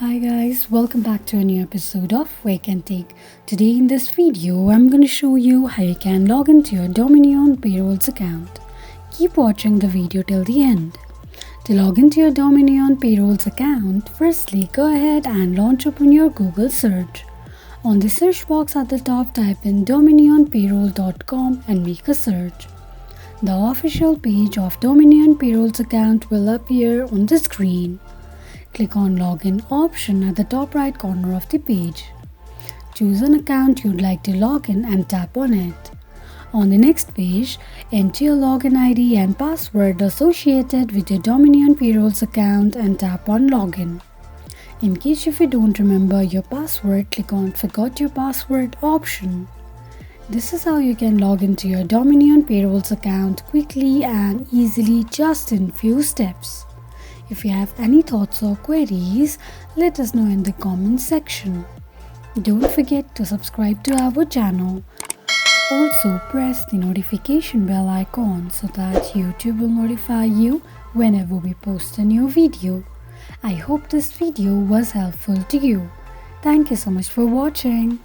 Hi guys, welcome back to a new episode of Wake&Tech. Today in this video, I'm going to show you how you can log into your Dominion Payrolls account. Keep watching the video till the end. To log into your Dominion Payrolls account, firstly go ahead and launch open your Google search. On the search box at the top, type in dominionpayroll.com and make a search. The official page of Dominion Payrolls account will appear on the screen. Click on Login option at the top right corner of the page. Choose an account you'd like to log in and tap on it. On the next page, enter your login ID and password associated with your Dominion Payrolls account and tap on Login. In case if you don't remember your password, click on Forgot Your Password option. This is how you can log into your Dominion Payrolls account quickly and easily, just in few steps. If you have any thoughts or queries, let us know in the comment section. Don't forget to subscribe to our channel. Also press the notification bell icon so that YouTube will notify you whenever we post a new video. I hope this video was helpful to you. Thank you so much for watching.